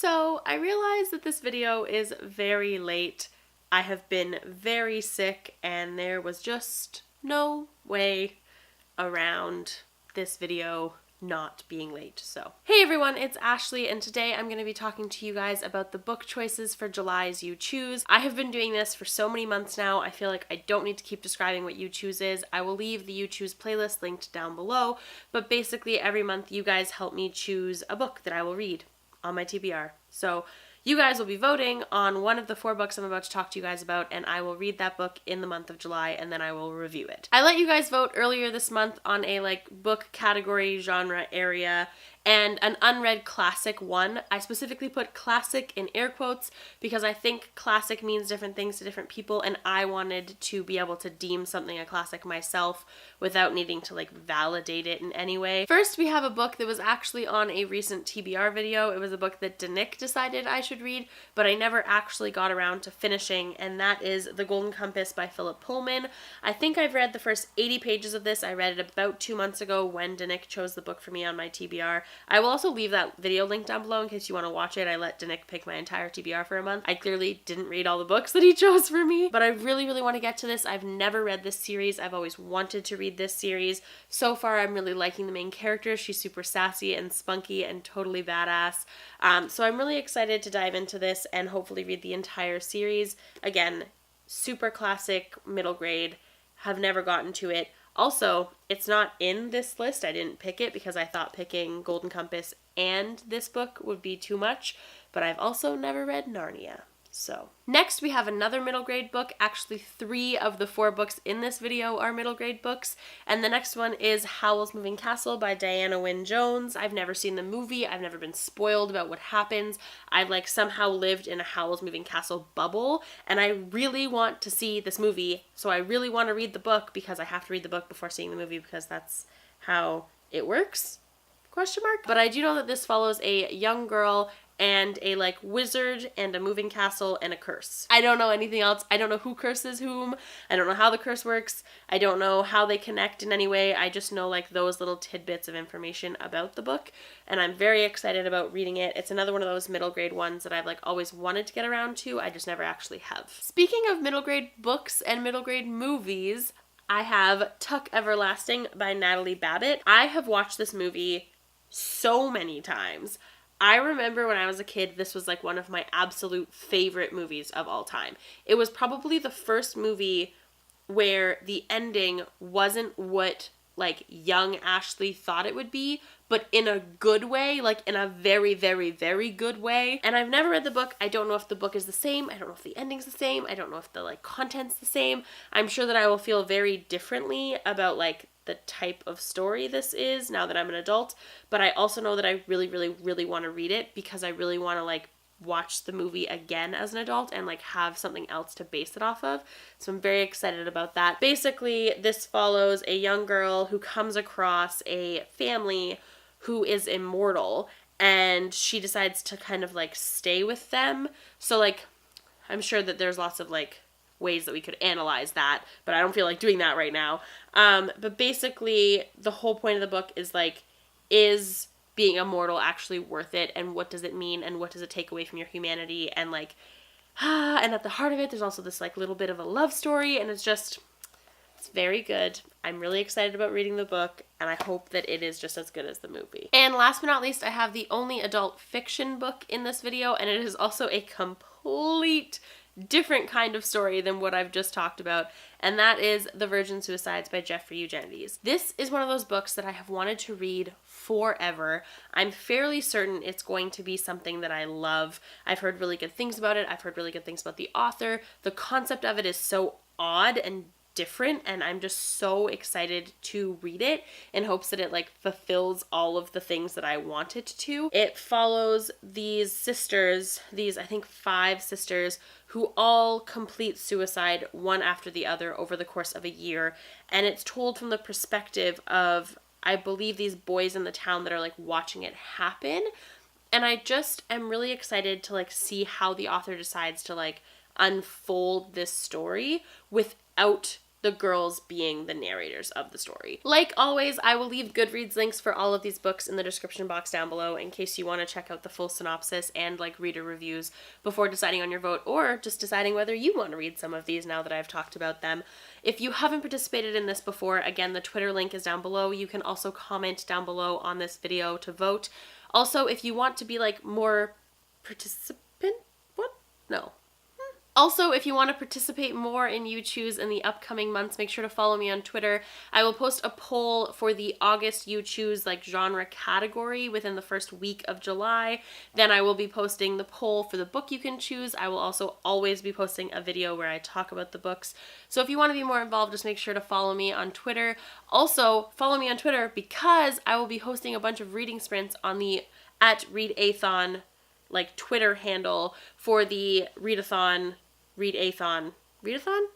So I realize that this video is very late. I have been very sick and there was just no way around this video not being late. So, hey everyone, it's Ashley and today I'm going to be talking to you guys about the book choices for July's You Choose. I have been doing this for so many months now, I feel like I don't need to keep describing what You Choose is. I will leave the You Choose playlist linked down below, but basically every month you guys help me choose a book that I will read on my TBR. So you guys will be voting on one of the 4 books I'm about to talk to you guys about, and I will read that book in the month of July, and then I will review it. I let you guys vote earlier this month on a book category genre area, and an unread classic won. I specifically put classic in air quotes because I think classic means different things to different people, and I wanted to be able to deem something a classic myself without needing to validate it in any way. First, we have a book that was actually on a recent TBR video. It was a book that Danick decided I should read, but I never actually got around to finishing, and that is The Golden Compass by Philip Pullman. I think I've read the first 80 pages of this. I read it about 2 months ago when Danick chose the book for me on my TBR. I will also leave that video link down below in case you want to watch it. I let Danick pick my entire TBR for a month. I clearly didn't read all the books that he chose for me, but I really, really want to get to this. I've never read this series. I've always wanted to read this series. So far, I'm really liking the main character. She's super sassy and spunky and totally badass. So I'm really excited to dive into this and hopefully read the entire series. Again, super classic, middle grade. Have never gotten to it. Also, it's not in this list. I didn't pick it because I thought picking Golden Compass and this book would be too much, but I've also never read Narnia. So, next we have another middle grade book. Actually, 3 of the 4 books in this video are middle grade books, and the next one is Howls Moving Castle by Diana Wynne Jones. I've never seen the movie. I've never been spoiled about what happens. I've somehow lived in a Howls Moving Castle bubble, and I really want to see this movie, so I really want to read the book because I have to read the book before seeing the movie because that's how it works? Question mark? But I do know that this follows a young girl and a wizard and a moving castle and a curse. I don't know anything else. I don't know who curses whom. I don't know how the curse works. I don't know how they connect in any way. I just know those little tidbits of information about the book, and I'm very excited about reading it. It's another one of those middle grade ones that I've always wanted to get around to. I just never actually have. Speaking of middle grade books and middle grade movies, I have Tuck Everlasting by Natalie Babbitt. I have watched this movie so many times. I remember when I was a kid, this was one of my absolute favorite movies of all time. It was probably the first movie where the ending wasn't what young Ashley thought it would be, but in a good way, in a very, very, very good way. And I've never read the book. I don't know if the book is the same. I don't know if the ending's the same. I don't know if the content's the same. I'm sure that I will feel very differently about the type of story this is now that I'm an adult, but I also know that I really, really, really want to read it because I really want to watch the movie again as an adult and have something else to base it off of. So I'm very excited about that. Basically, this follows a young girl who comes across a family who is immortal, and she decides to kind of stay with them. So I'm sure that there's lots of ways that we could analyze that, but I don't feel like doing that right now. But basically, the whole point of the book is is being immortal actually worth it, and what does it mean, and what does it take away from your humanity, and and at the heart of it, there's also this little bit of a love story, and it's very good. I'm really excited about reading the book, and I hope that it is just as good as the movie. And last but not least, I have the only adult fiction book in this video, and it is also a complete different kind of story than what I've just talked about, and that is The Virgin Suicides by Jeffrey Eugenides. This is one of those books that I have wanted to read forever. I'm fairly certain it's going to be something that I love. I've heard really good things about it. I've heard really good things about the author. The concept of it is so odd and different, and I'm just so excited to read it in hopes that it fulfills all of the things that I want it to. It follows these sisters, I think 5 sisters, who all complete suicide one after the other over the course of a year, and it's told from the perspective of, I believe, these boys in the town that are watching it happen. And I just am really excited to see how the author decides to unfold this story without the girls being the narrators of the story. Like always, I will leave Goodreads links for all of these books in the description box down below in case you want to check out the full synopsis and like reader reviews before deciding on your vote, or just deciding whether you want to read some of these now that I've talked about them. If you haven't participated in this before, again, the Twitter link is down below. You can also comment down below on this video to vote. Also, if you want to be like more participant, what? No. Also, if you want to participate more in You Choose in the upcoming months, make sure to follow me on Twitter. I will post a poll for the August You Choose like genre category within the first week of July. Then I will be posting the poll for the book you can choose. I will also always be posting a video where I talk about the books. So if you want to be more involved, just make sure to follow me on Twitter. Also, follow me on Twitter because I will be hosting a bunch of reading sprints on the @readathon like Twitter handle for the readathon. Readathon? I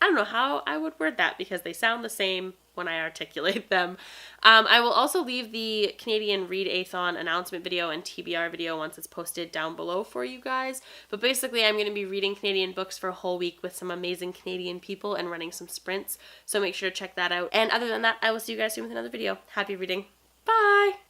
don't know how I would word that because they sound the same when I articulate them. I will also leave the Canadian Readathon announcement video and TBR video once it's posted down below for you guys. But basically, I'm going to be reading Canadian books for a whole week with some amazing Canadian people and running some sprints. So make sure to check that out. And other than that, I will see you guys soon with another video. Happy reading. Bye!